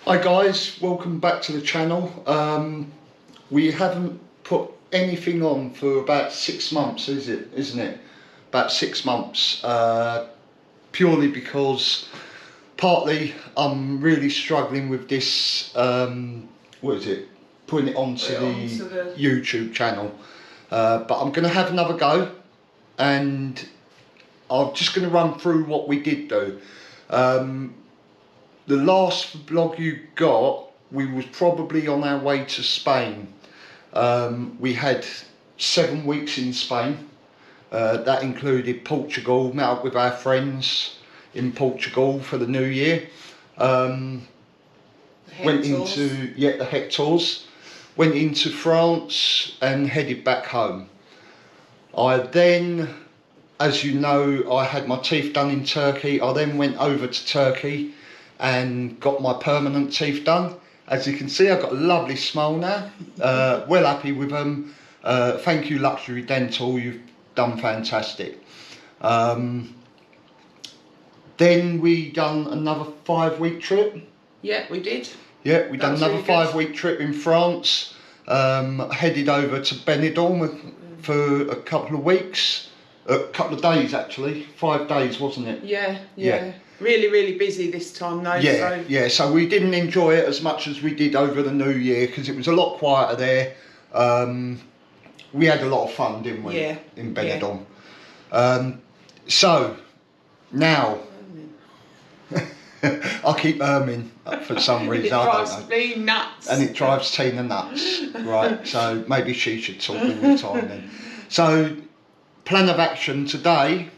Hi guys, welcome back to the channel. We haven't put anything on for about 6 months, isn't it? About 6 months, purely because partly I'm really struggling with this, putting it onto the YouTube channel. But I'm going to have another go, and I'm just going to run through what we did do. The last vlog you got, we was probably on our way to Spain. We had 7 weeks in Spain. That included Portugal, met up with our friends in Portugal for the new year. Went into the Hectors, went into France and headed back home. I then, as you know, I had my teeth done in Turkey. I then went over to Turkey and got my permanent teeth done. As you can see, I've got a lovely smile now. Well happy with them. Thank you, Luxury Dental, you've done fantastic. Then we done another 5-week trip. Yeah, we did. Yeah, we done another 5-week trip in France. Headed over to Benidorm for a couple of weeks. A couple of days actually, 5 days, wasn't it? Yeah. Really busy this time though. So we didn't enjoy it as much as we did over the new year because it was a lot quieter there. We had a lot of fun, didn't we? Yeah. In Benidorm. So now I keep erming for some reason. It drives me nuts. And it drives Tina nuts. Right, so maybe she should talk all the time then. So, plan of action today.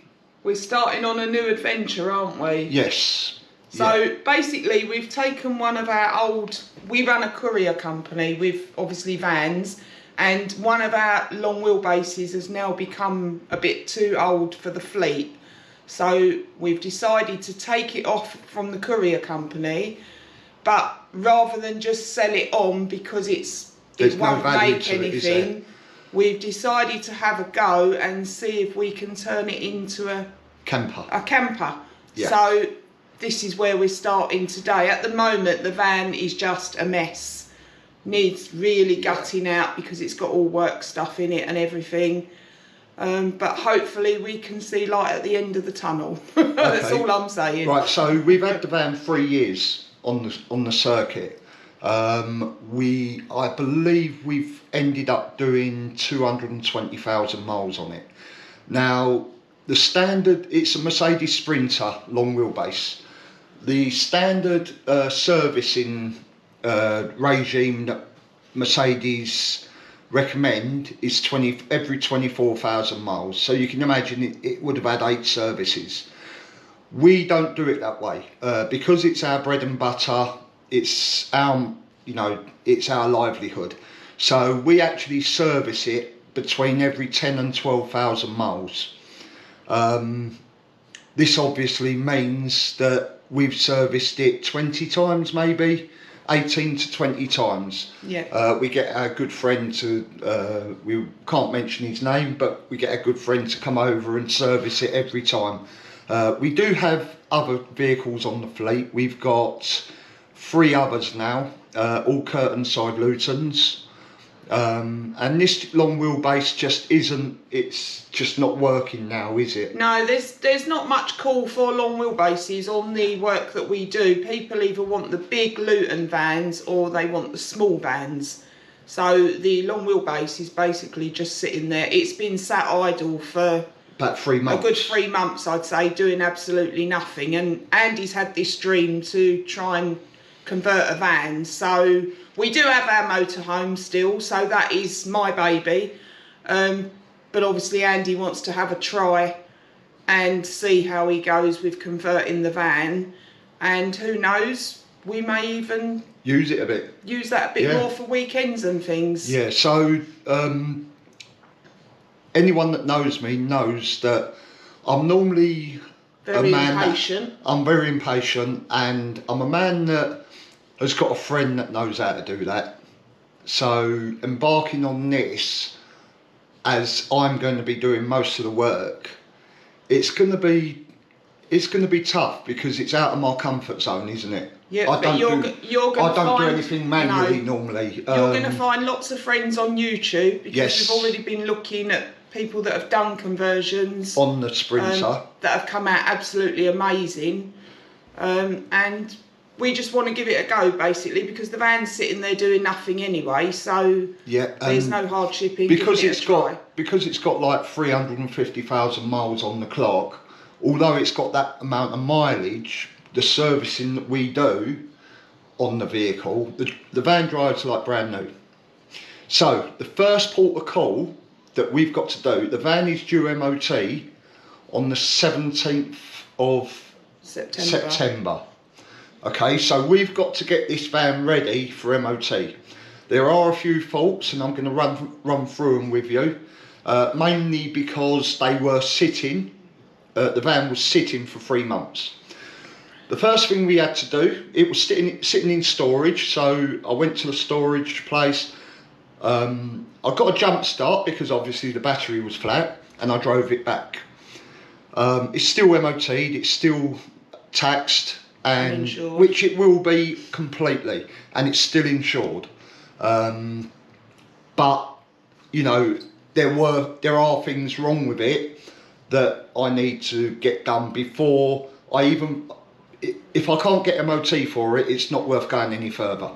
We're starting on a new adventure, aren't we? Yes. So basically we've taken one of our old, we run a courier company with obviously vans, and one of our long wheelbases has now become a bit too old for the fleet. So we've decided to take it off from the courier company, but rather than just sell it on because it won't make anything, we've decided to have a go and see if we can turn it into a camper. Yeah. So this is where we're starting today. At the moment, the van is just a mess. Needs really gutting out because it's got all work stuff in it and everything. But hopefully we can see light at the end of the tunnel. That's all I'm saying. Right, so we've had the van 3 years on the circuit. I believe we've ended up doing 220,000 miles on it. Now, the standard, it's a Mercedes Sprinter long wheelbase. The standard servicing regime that Mercedes recommend is every 24,000 miles. So you can imagine it would have had 8 services. We don't do it that way because it's our bread and butter. It's our, it's our livelihood. So we actually service it between every 10 and 12,000 miles. This obviously means that we've serviced it 20 times, maybe 18 to 20 times. Yeah. We get our good friend to, we can't mention his name, but we get a good friend to come over and service it every time. We do have other vehicles on the fleet. We've got 3 others now, all curtain side Lutons. And this long wheelbase just it's just not working now, is it? No, there's not much call for long wheelbases on the work that we do. People either want the big Luton vans or they want the small vans. So the long wheelbase is basically just sitting there. It's been sat idle for about 3 months. A good 3 months, I'd say, doing absolutely nothing. And Andy's had this dream to try and convert a van. So we do have our motorhome still, so that is my baby. But obviously Andy wants to have a try and see how he goes with converting the van. And who knows, we may even use it a bit. Use that a bit more for weekends and things. Yeah, so anyone that knows me knows that I'm normally very impatient. I'm very impatient, and I'm a man that has got a friend that knows how to do that. So embarking on this, as I'm going to be doing most of the work, it's going to be tough because it's out of my comfort zone, isn't it? Yeah, I but you're going I to don't do find anything manually normally. You're going to find lots of friends on YouTube because Yes. you've already been looking at people that have done conversions on the Sprinter. that have come out absolutely amazing, and we just want to give it a go basically because the van's sitting there doing nothing anyway, so Yeah, there's no hardship in because giving it a try. it's got like 350,000 miles on the clock. Although it's got that amount of mileage, the servicing that we do on the vehicle, the van drives like brand new. So the first port of call that we've got to do, the van is due MOT on the 17th of September. Okay, so we've got to get this van ready for MOT. There are a few faults and I'm going to run through them with you, mainly because they were sitting, the van was sitting for 3 months. The first thing we had to do, it was sitting in storage, so I went to the storage place. I got a jump start because obviously the battery was flat and I drove it back. It's still MOT'd, it's still taxed, and which it will be completely, and it's still insured. But you know, there are things wrong with it that I need to get done before I even, if I can't get MOT for it, it's not worth going any further.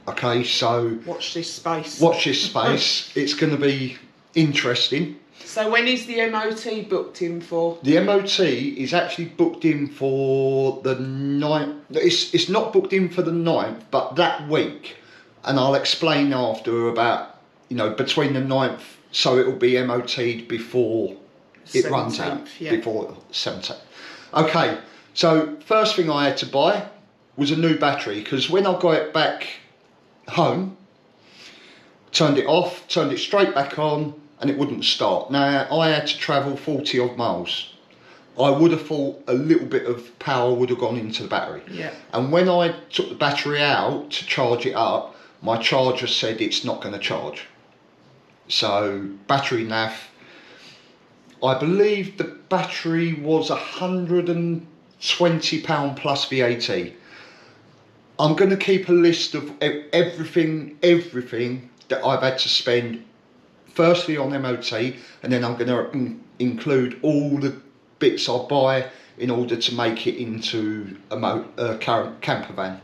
Okay, so watch this space. Watch this space. It's going to be interesting. So when is the MOT booked in for? The MOT is actually booked in for the 9th. It's not booked in for the 9th, but that week. And I'll explain after about, you know, between the 9th, so it will be MOT'd before it runs out, before 17th. Okay, so first thing I had to buy was a new battery, because when I got it back home, turned it off, turned it straight back on, and it wouldn't start. Now, I had to travel 40 odd miles. I would have thought a little bit of power would have gone into the battery. Yeah. And when I took the battery out to charge it up, my charger said it's not going to charge. So, battery naff. I believe the battery was £120 plus VAT. I'm going to keep a list of everything that I've had to spend, firstly on MOT, and then I'm going to include all the bits I buy in order to make it into a camper van.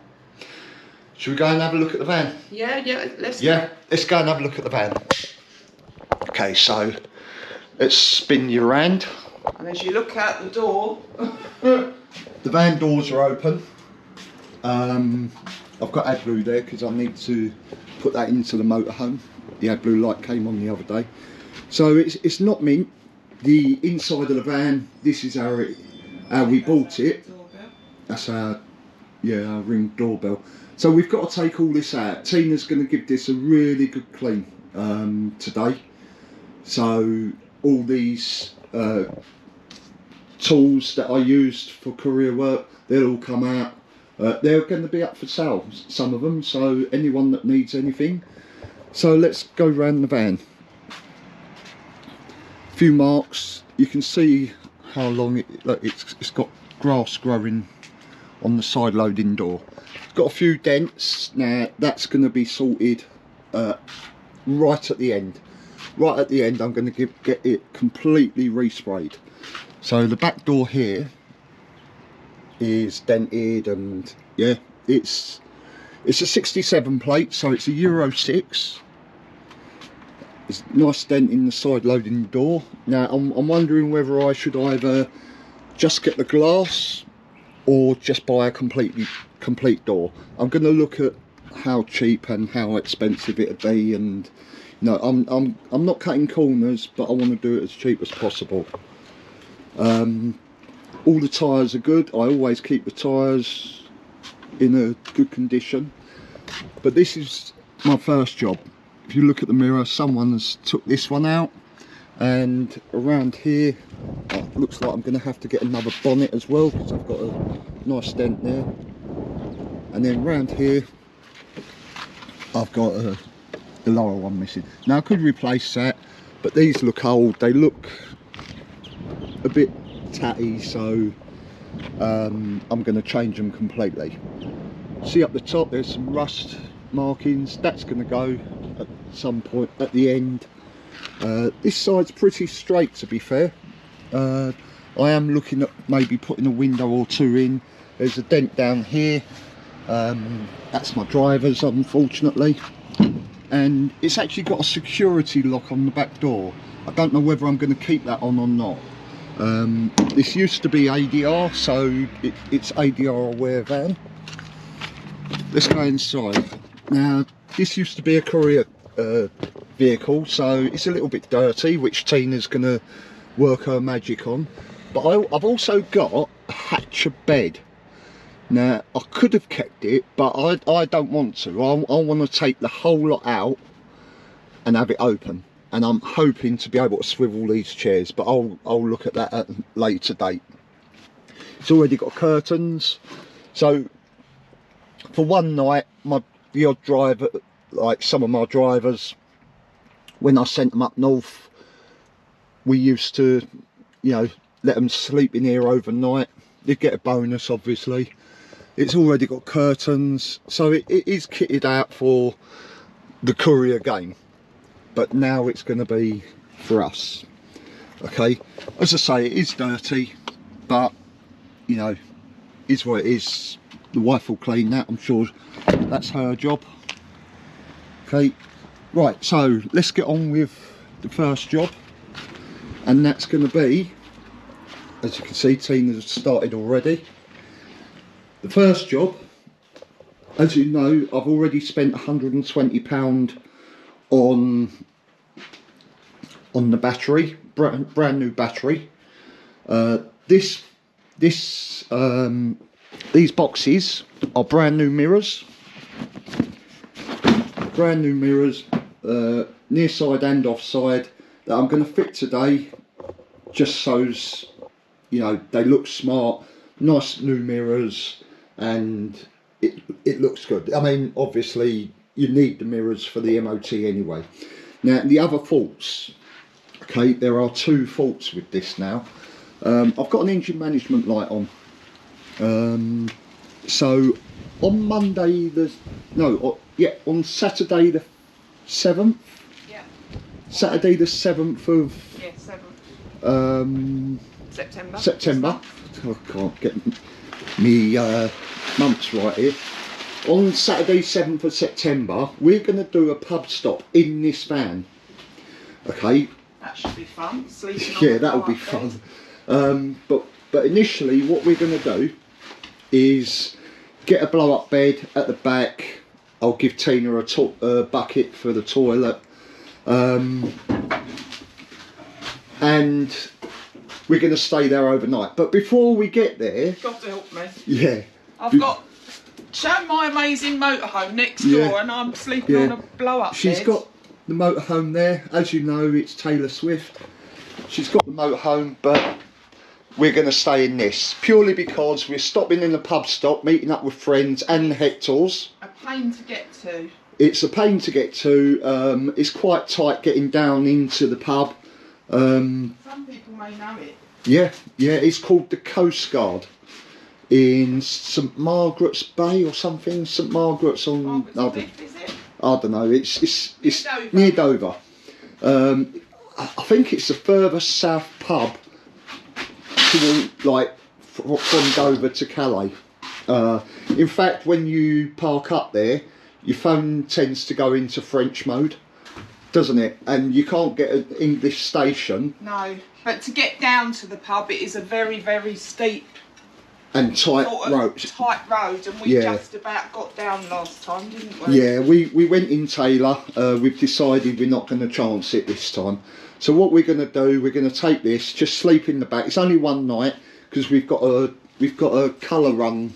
Should we go and have a look at the van? Yeah, let's go and have a look at the van. Okay, so let's spin you around. And as you look out the door, the van doors are open. I've got AdBlue there because I need to put that into the motorhome. The AdBlue light came on the other day. So it's not mint. The inside of the van, this is how we bought it. That's our Ring doorbell. So we've got to take all this out. Tina's going to give this a really good clean today. So all these tools that I used for courier work, they'll all come out. They're going to be up for sale, some of them, so anyone that needs anything. So let's go round the van. A few marks, you can see how long it's got grass growing on the side loading door. It's got a few dents. Now that's going to be sorted right at the end. Right at the end I'm going to get it completely resprayed. So the back door here is dented, and yeah, it's a 67 plate, so it's a Euro 6. It's a nice dent in the side loading door. Now I'm wondering whether I should either just get the glass or just buy a complete door. I'm going to look at how cheap and how expensive it'd be, and you know, I'm not cutting corners, but I want to do it as cheap as possible. All the tyres are good. I always keep the tyres in a good condition. But this is my first job. If you look at the mirror, someone has took this one out. And around here, it looks like I'm going to have to get another bonnet as well, because I've got a nice dent there. And then around here, I've got the lower one missing. Now I could replace that, but these look old. They look a bit tatty, so I'm going to change them completely. See up the top there's some rust markings. That's going to go at some point at the end. This side's pretty straight, to be fair. I am looking at maybe putting a window or two in. There's a dent down here. That's my driver's, unfortunately. And it's actually got a security lock on the back door. I don't know whether I'm going to keep that on or not. This used to be ADR, so it's ADR aware van. Let's go inside. Now, this used to be a courier vehicle, so it's a little bit dirty, which Tina's going to work her magic on. But I've also got a Hatcher bed. Now, I could have kept it, but I don't want to. I want to take the whole lot out and have it open. And I'm hoping to be able to swivel these chairs, but I'll look at that at a later date. It's already got curtains. So, for one night, the odd driver, like some of my drivers, when I sent them up north, we used to, you know, let them sleep in here overnight. They'd get a bonus, obviously. It's already got curtains, so it is kitted out for the courier game, but now it's going to be for us. Okay, as I say, it is dirty, but you know, is what it is. The wife will clean that, I'm sure that's her job. Okay, right, so let's get on with the first job, and that's going to be, as you can see, Tina's started already. The first job, as you know, I've already spent £120 on the battery, brand new battery. These boxes are brand new mirrors. Brand new mirrors, near side and off side, that I'm going to fit today, just so, you know, they look smart. Nice new mirrors, and it looks good. I mean, obviously you need the mirrors for the MOT anyway. Now the other faults, okay, there are two faults with this now. I've got an engine management light on. So on Monday on Saturday the 7th. Yeah. Saturday the 7th of 7th. September. I can't get me months right here. On Saturday 7th of September, we're going to do a pub stop in this van. Okay. That should be fun. Sleeping on yeah, that'll be fun. But initially, what we're going to do is get a blow up bed at the back. I'll give Tina a bucket for the toilet, and we're going to stay there overnight. But before we get there, God help me. Yeah. I've got show my amazing motorhome next door, and I'm sleeping on a blow up bed. She's got the motorhome there. As you know, it's Taylor Swift. She's got the motorhome, but we're going to stay in this purely because we're stopping in the pub stop, meeting up with friends and Hector's. A pain to get to. It's a pain to get to. It's quite tight getting down into the pub. Some people may know it. Yeah, it's called the Coast Guard in St Margaret's Bay or something. St Margaret's on. Margaret's is it? I don't know. It's near Dover. I think it's the furthest south pub to from Dover to Calais. In fact, when you park up there, your phone tends to go into French mode, doesn't it? And you can't get an English station. No, but to get down to the pub, it is a very, very steep and tight road. Tight road, and we just about got down last time, didn't we? Yeah, we went in Taylor. We've decided we're not going to chance it this time. So what we're going to do, we're going to take this, just sleep in the back. It's only one night because we've got a colour run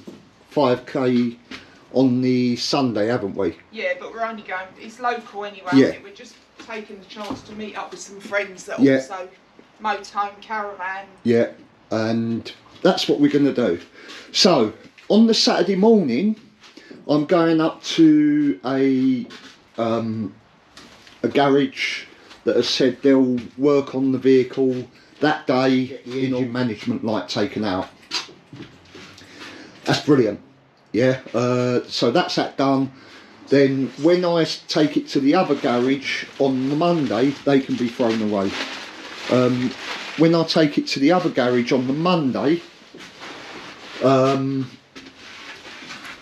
5k on the Sunday, haven't we? Yeah, but we're only going. It's local anyway. Yeah. We're just taking the chance to meet up with some friends that also motorhome caravan. Yeah, and that's what we're going to do. So on the Saturday morning, I'm going up to a garage that has said they'll work on the vehicle that day, get the engine management light taken out. That's brilliant. Yeah, so that's that done. Then when I take it to the other garage on the Monday, they can be thrown away. When I take it to the other garage on the Monday,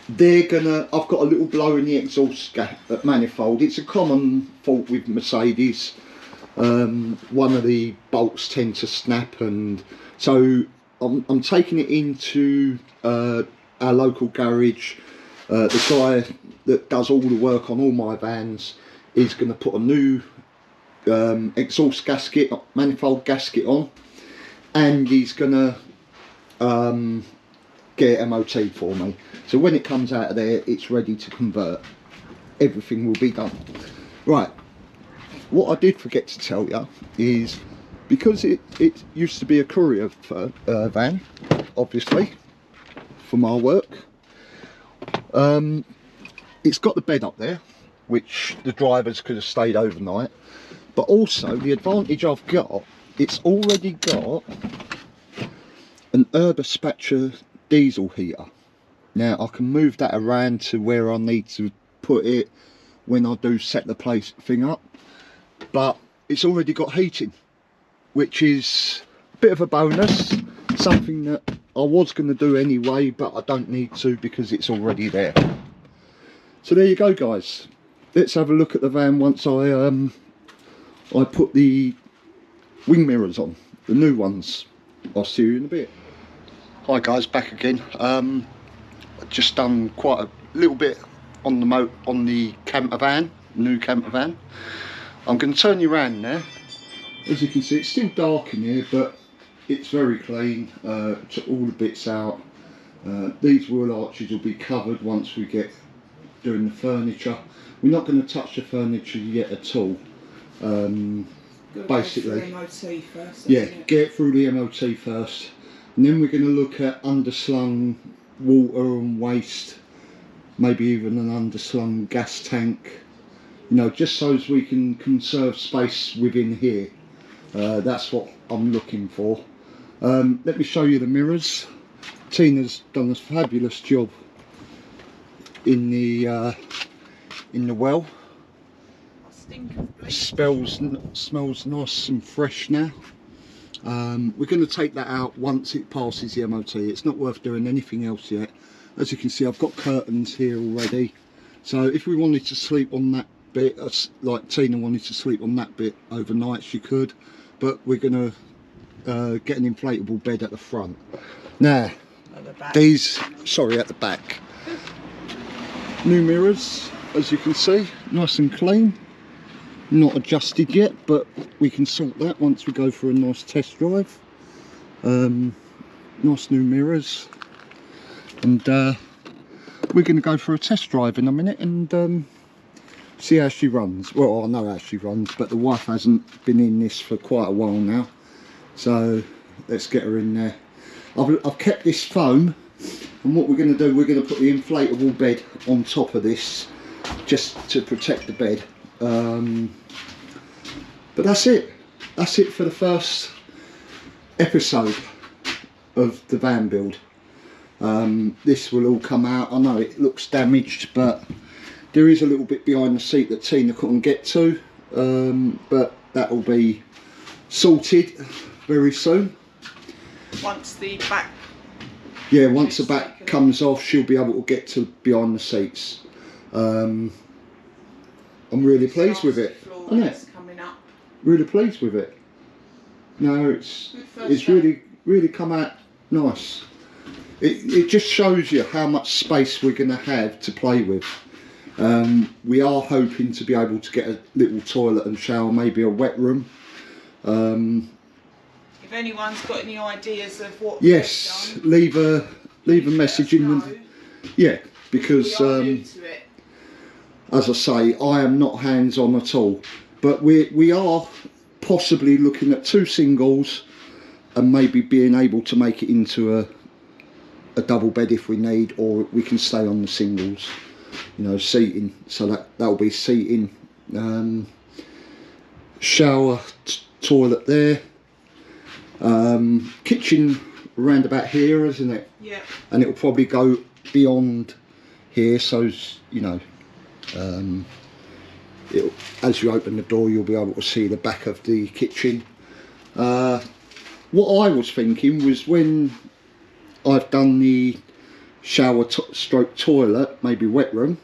they're gonna, I've got a little blow in the exhaust manifold. It's a common fault with Mercedes. One of the bolts tend to snap, and so I'm taking it into our local garage. The guy that does all the work on all my vans is going to put a new exhaust gasket, manifold gasket on, and he's going to get it MOT for me. So when it comes out of there, it's ready to convert. Everything will be done. Right, what I did forget to tell you is, because it used to be a courier van, obviously, for my work, it's got the bed up there, which the drivers could have stayed overnight. But also the advantage I've got, it's already got an Urbaspatcher diesel heater. Now I can move that around to where I need to put it when I do set the thing up, but it's already got heating, which is a bit of a bonus, something that I was going to do anyway, but I don't need to because it's already there. So there you go, guys. Let's have a look at the van once I put the wing mirrors on, the new ones. I'll see you in a bit. Hi guys, back again. I've just done quite a little bit on the camper van, new camper van. I'm going to turn you around now. As you can see, it's still dark in here, but it's very clean. Took all the bits out. These wheel arches will be covered once we get doing the furniture. We're not going to touch the furniture yet at all. Basically, MOT first, yeah, get it through the MOT first, and then we're going to look at underslung water and waste, maybe even an underslung gas tank, you know, just so as we can conserve space within here. That's what I'm looking for. Let me show you the mirrors. Tina's done a fabulous job in the well. Smells nice and fresh now. We're going to take that out once it passes the MOT. It's not worth doing anything else yet. As you can see, I've got curtains here already, so if we wanted to sleep on that bit, like Tina wanted to sleep on that bit overnight, she could, but we're going to get an inflatable bed at the front. Now these, sorry, at the back, new mirrors, as you can see, nice and clean, not adjusted yet, but we can sort that once we go for a nice test drive. Nice new mirrors, and we're going to go for a test drive in a minute and see how she runs. Well, I know how she runs, but the wife hasn't been in this for quite a while now, so let's get her in there. I've kept this foam, and what we're going to do, we're going to put the inflatable bed on top of this just to protect the bed. But that's it for the first episode of the van build. This will all come out. I know it looks damaged, but there is a little bit behind the seat that Tina couldn't get to, but that will be sorted very soon. Once the back, yeah, once the back comes off, she'll be able to get to behind the seats. I'm really pleased with it. Isn't it? coming up. Really pleased with it. No, it's really come out nice. It just shows you how much space we're going to have to play with. We are hoping to be able to get a little toilet and shower, maybe a wet room. If anyone's got any ideas of what, yes, leave a message in the, yeah, because as I say, I am not hands-on at all, but we are possibly looking at 2 singles and maybe being able to make it into a double bed if we need, or we can stay on the singles, you know, seating. So that'll be seating, shower, toilet there, kitchen around about here, isn't it? Yeah. And it'll probably go beyond here, so you know, as you open the door, you'll be able to see the back of the kitchen. What I was thinking was, when I've done the shower stroke toilet, maybe wet room,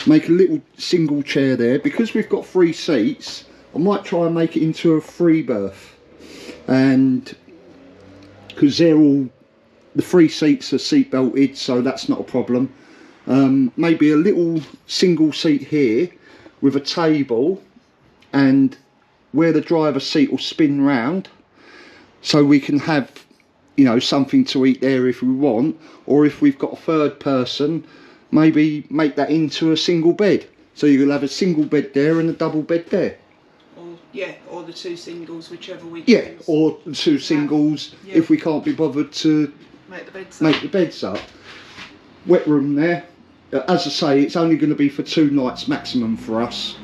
make a little single chair there. Because we've got 3 seats, I might try and make it into a 3 berth, and because they're all, the 3 seats are seat belted, so that's not a problem. Maybe a little single seat here with a table, and where the driver's seat will spin round, so we can have, you know, something to eat there if we want. Or if we've got a 3rd person, maybe make that into a single bed, so you'll have a single bed there and a double bed there. Or the 2 singles, whichever we Yeah, choose. or 2 singles if we can't be bothered to make the beds up. Wet room there. As I say, it's only going to be for 2 nights maximum for us,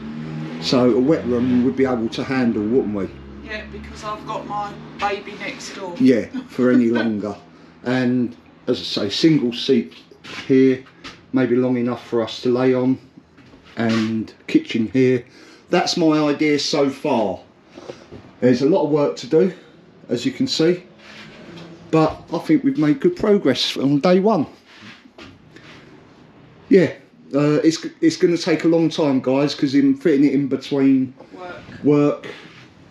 so a wet room we'd be able to handle, wouldn't we? Yeah, because I've got my baby next door. Yeah, for any longer. And as I say, single seat here, maybe long enough for us to lay on, and kitchen here. That's my idea so far. There's a lot of work to do, as you can see, but I think we've made good progress on day 1. Yeah, it's going to take a long time, guys, because in fitting it in between work,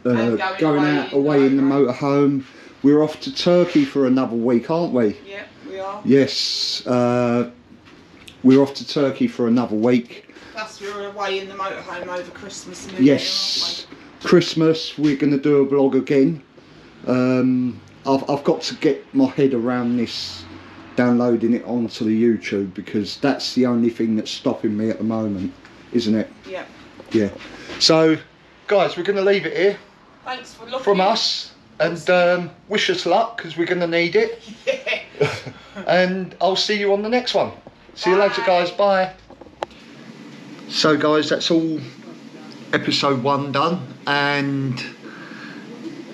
going out away in the motorhome. We're off to Turkey for another week, aren't we? Yeah, we are. Yes, we're off to Turkey for another week. Plus we're away in the motorhome over Christmas and New Yes, Year, Christmas we're going to do a vlog again. I've got to get my head around this, downloading it onto the YouTube, because that's the only thing that's stopping me at the moment, isn't it? Yeah. Yeah. So, guys, we're going to leave it here. Thanks for looking. From us, and wish us luck, because we're going to need it. Yeah. And I'll see you on the next one. See you later, guys. Bye. So, guys, that's all episode 1 done, and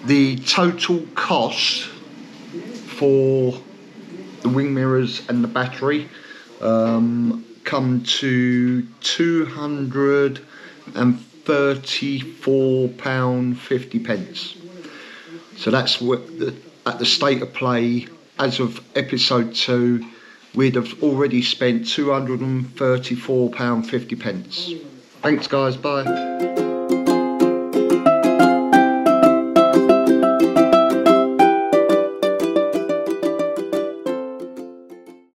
the total cost for the wing mirrors and the battery come to £234.50. So that's what at the state of play as of episode 2, we'd have already spent £234.50. Thanks, guys. Bye.